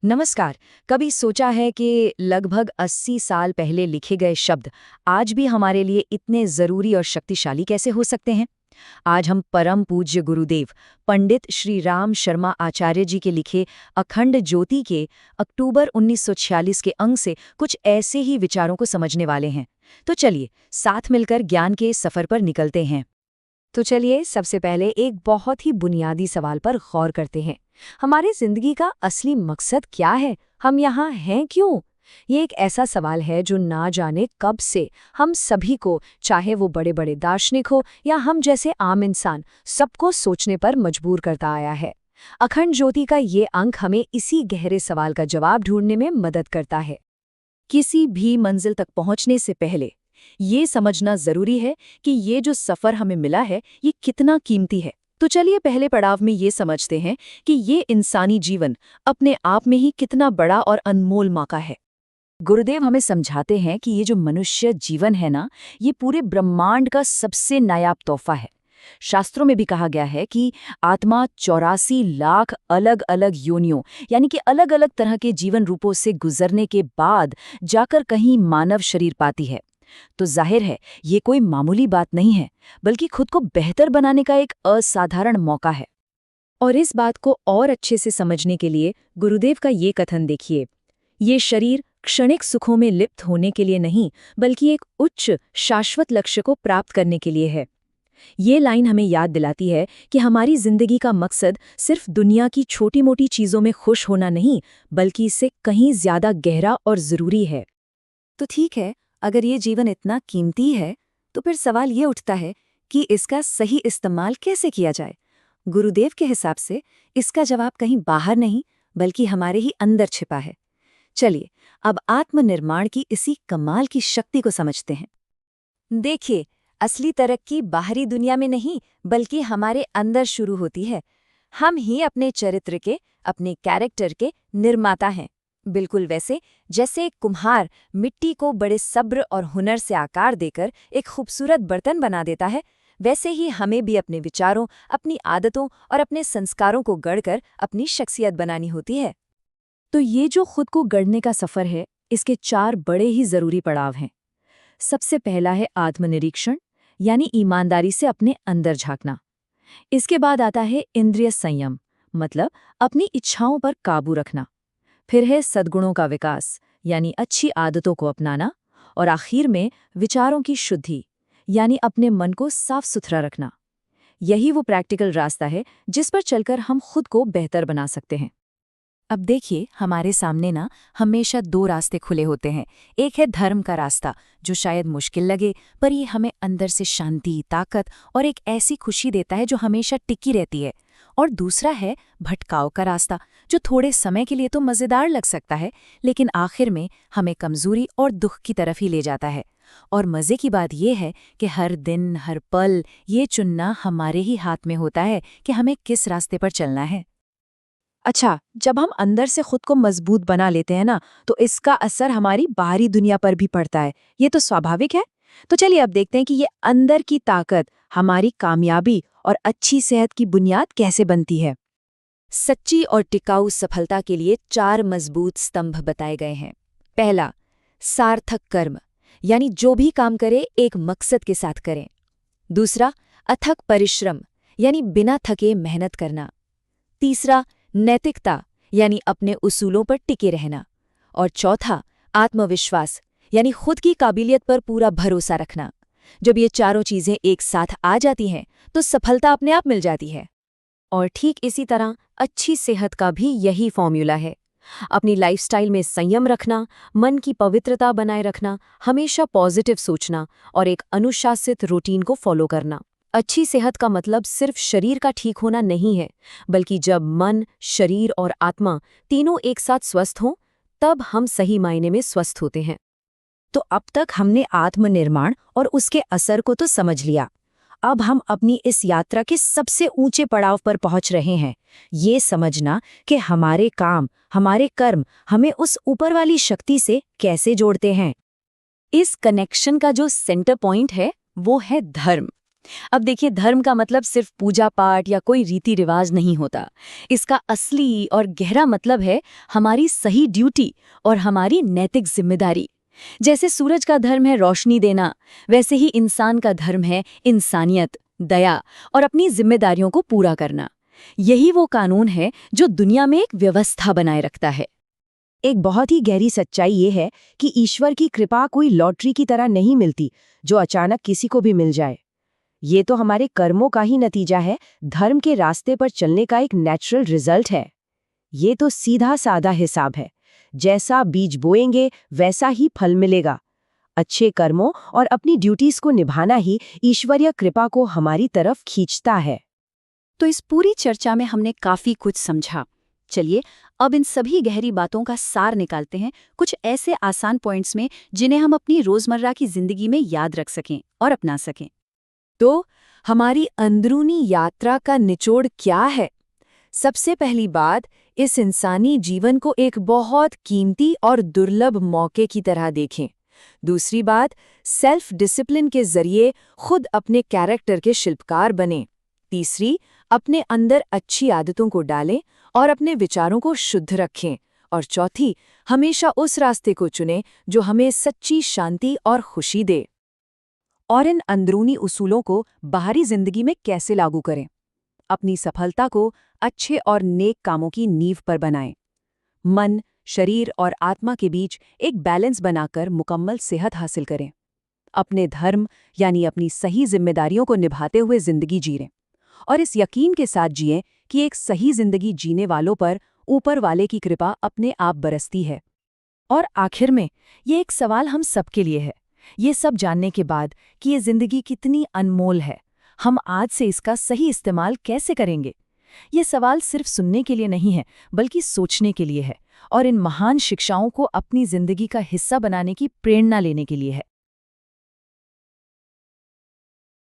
नमस्कार। कभी सोचा है कि लगभग 80 साल पहले लिखे गए शब्द आज भी हमारे लिए इतने जरूरी और शक्तिशाली कैसे हो सकते हैं? आज हम परम पूज्य गुरुदेव पंडित श्री राम शर्मा आचार्य जी के लिखे अखंड ज्योति के अक्टूबर 1946 के अंक से कुछ ऐसे ही विचारों को समझने वाले हैं। तो चलिए साथ मिलकर ज्ञान के इस सफर पर निकलते हैं। तो चलिए सबसे पहले एक बहुत ही बुनियादी सवाल पर गौर करते हैं। हमारी जिंदगी का असली मकसद क्या है? हम यहाँ हैं क्यों? ये एक ऐसा सवाल है जो ना जाने कब से हम सभी को, चाहे वो बड़े बड़े दार्शनिक हो या हम जैसे आम इंसान, सबको सोचने पर मजबूर करता आया है। अखंड ज्योति का ये अंक हमें इसी गहरे सवाल का जवाब ढूंढने में मदद करता है। किसी भी मंजिल तक पहुंचने से पहले ये समझना जरूरी है कि ये जो सफर हमें मिला है ये कितना कीमती है। तो चलिए पहले पड़ाव में ये समझते हैं कि ये इंसानी जीवन अपने आप में ही कितना बड़ा और अनमोल मौका है। गुरुदेव हमें समझाते हैं कि ये जो मनुष्य जीवन है ना, ये पूरे ब्रह्मांड का सबसे नायाब तोहफा है। शास्त्रों में भी कहा गया है कि आत्मा 84 लाख अलग अलग योनियों यानी कि अलग अलग तरह के जीवन रूपों से गुजरने के बाद जाकर कहीं मानव शरीर पाती है। तो जाहिर है ये कोई मामूली बात नहीं है, बल्कि खुद को बेहतर बनाने का एक असाधारण मौका है। और इस बात को और अच्छे से समझने के लिए गुरुदेव का ये कथन देखिए। ये शरीर क्षणिक सुखों में लिप्त होने के लिए नहीं, बल्कि एक उच्च शाश्वत लक्ष्य को प्राप्त करने के लिए है। ये लाइन हमें याद दिलाती है कि हमारी जिंदगी का मकसद सिर्फ दुनिया की छोटी मोटी चीजों में खुश होना नहीं, बल्कि इससे कहीं ज्यादा गहरा और जरूरी है। तो ठीक है, अगर ये जीवन इतना कीमती है, तो फिर सवाल ये उठता है कि इसका सही इस्तेमाल कैसे किया जाए। गुरुदेव के हिसाब से इसका जवाब कहीं बाहर नहीं, बल्कि हमारे ही अंदर छिपा है। चलिए अब आत्मनिर्माण की इसी कमाल की शक्ति को समझते हैं। देखिए, असली तरक्की बाहरी दुनिया में नहीं, बल्कि हमारे अंदर शुरू होती है। हम ही अपने चरित्र के, अपने कैरेक्टर के निर्माता हैं। बिल्कुल वैसे जैसे एक कुम्हार मिट्टी को बड़े सब्र और हुनर से आकार देकर एक खूबसूरत बर्तन बना देता है, वैसे ही हमें भी अपने विचारों, अपनी आदतों और अपने संस्कारों को गढ़कर अपनी शख्सियत बनानी होती है। तो ये जो खुद को गढ़ने का सफर है, इसके 4 बड़े ही जरूरी पड़ाव हैं। सबसे पहला है आत्मनिरीक्षण, यानी ईमानदारी से अपने अंदर झांकना। इसके बाद आता है इंद्रिय संयम, मतलब अपनी इच्छाओं पर काबू रखना। फिर है सद्गुणों का विकास, यानी अच्छी आदतों को अपनाना। और आखिर में विचारों की शुद्धि, यानी अपने मन को साफ सुथरा रखना। यही वो प्रैक्टिकल रास्ता है जिस पर चलकर हम खुद को बेहतर बना सकते हैं। अब देखिए, हमारे सामने ना हमेशा 2 रास्ते खुले होते हैं। एक है धर्म का रास्ता, जो शायद मुश्किल लगे, पर ये हमें अंदर से शांति, ताकत और एक ऐसी खुशी देता है जो हमेशा टिकी रहती है। और दूसरा है भटकाव का रास्ता, जो थोड़े समय के लिए तो मज़ेदार लग सकता है, लेकिन आखिर में हमें कमज़ोरी और दुख की तरफ ही ले जाता है। और मज़े की बात यह है कि हर दिन, हर पल ये चुनना हमारे ही हाथ में होता है कि हमें किस रास्ते पर चलना है। अच्छा, जब हम अंदर से खुद को मजबूत बना लेते हैं ना, तो इसका असर हमारी बाहरी दुनिया पर भी पड़ता है। ये तो स्वाभाविक है। तो चलिए अब देखते हैं कि ये अंदर की ताकत हमारी कामयाबी और अच्छी सेहत की बुनियाद कैसे बनती है। सच्ची और टिकाऊ सफलता के लिए 4 मजबूत स्तंभ बताए गए हैं। पहला, सार्थक कर्म, यानी जो भी काम करे एक मकसद के साथ करें। दूसरा, अथक परिश्रम, यानी बिना थके मेहनत करना। तीसरा, नैतिकता, यानी अपने उसूलों पर टिके रहना। और चौथा, आत्मविश्वास, यानी खुद की काबिलियत पर पूरा भरोसा रखना। जब ये चारों चीजें एक साथ आ जाती हैं, तो सफलता अपने आप मिल जाती है। और ठीक इसी तरह अच्छी सेहत का भी यही फॉर्मूला है। अपनी लाइफस्टाइल में संयम रखना, मन की पवित्रता बनाए रखना, हमेशा पॉजिटिव सोचना और एक अनुशासित रूटीन को फॉलो करना। अच्छी सेहत का मतलब सिर्फ शरीर का ठीक होना नहीं है, बल्कि जब मन, शरीर और आत्मा तीनों एक साथ स्वस्थ हों, तब हम सही मायने में स्वस्थ होते हैं। तो अब तक हमने आत्मनिर्माण और उसके असर को तो समझ लिया। अब हम अपनी इस यात्रा के सबसे ऊंचे पड़ाव पर पहुंच रहे हैं, ये समझना कि हमारे काम, हमारे कर्म हमें उस ऊपर वाली शक्ति से कैसे जोड़ते हैं। इस कनेक्शन का जो सेंटर पॉइंट है, वो है धर्म। अब देखिए, धर्म का मतलब सिर्फ पूजा पाठ या कोई रीति रिवाज नहीं होता। इसका असली और गहरा मतलब है हमारी सही ड्यूटी और हमारी नैतिक जिम्मेदारी। जैसे सूरज का धर्म है रोशनी देना, वैसे ही इंसान का धर्म है इंसानियत, दया और अपनी जिम्मेदारियों को पूरा करना। यही वो कानून है जो दुनिया में एक व्यवस्था बनाए रखता है। एक बहुत ही गहरी सच्चाई ये है कि ईश्वर की कृपा कोई लॉटरी की तरह नहीं मिलती जो अचानक किसी को भी मिल जाए। ये तो हमारे कर्मों का ही नतीजा है, धर्म के रास्ते पर चलने का एक नेचुरल रिजल्ट है। ये तो सीधा साधा हिसाब है, जैसा बीज बोएंगे वैसा ही फल मिलेगा। अच्छे कर्मों और अपनी ड्यूटीज को निभाना ही ईश्वरीय कृपा को हमारी तरफ खींचता है। तो इस पूरी चर्चा में हमने काफी कुछ समझा। चलिए अब इन सभी गहरी बातों का सार निकालते हैं कुछ ऐसे आसान पॉइंट्स में जिन्हें हम अपनी रोजमर्रा की जिंदगी में याद रख सकें और अपना सकें। तो हमारी अंदरूनी यात्रा का निचोड़ क्या है? सबसे पहली बात, इस इंसानी जीवन को एक बहुत कीमती और दुर्लभ मौके की तरह देखें। दूसरी बात, सेल्फ डिसिप्लिन के जरिए खुद अपने कैरेक्टर के शिल्पकार बनें। तीसरी, अपने अंदर अच्छी आदतों को डालें और अपने विचारों को शुद्ध रखें। और चौथी, हमेशा उस रास्ते को चुनें जो हमें सच्ची शांति और खुशी दे। और इन अंदरूनी उसूलों को बाहरी जिंदगी में कैसे लागू करें? अपनी सफलता को अच्छे और नेक कामों की नींव पर बनाएं। मन, शरीर और आत्मा के बीच एक बैलेंस बनाकर मुकम्मल सेहत हासिल करें। अपने धर्म यानी अपनी सही जिम्मेदारियों को निभाते हुए जिंदगी जीएं और इस यकीन के साथ जिएं कि एक सही जिंदगी जीने वालों पर ऊपर वाले की कृपा अपने आप बरसती है। और आखिर में ये एक सवाल हम सबके लिए है, ये सब जानने के बाद कि ये जिंदगी कितनी अनमोल है, हम आज से इसका सही इस्तेमाल कैसे करेंगे? ये सवाल सिर्फ सुनने के लिए नहीं है, बल्कि सोचने के लिए है और इन महान शिक्षाओं को अपनी जिंदगी का हिस्सा बनाने की प्रेरणा लेने के लिए है।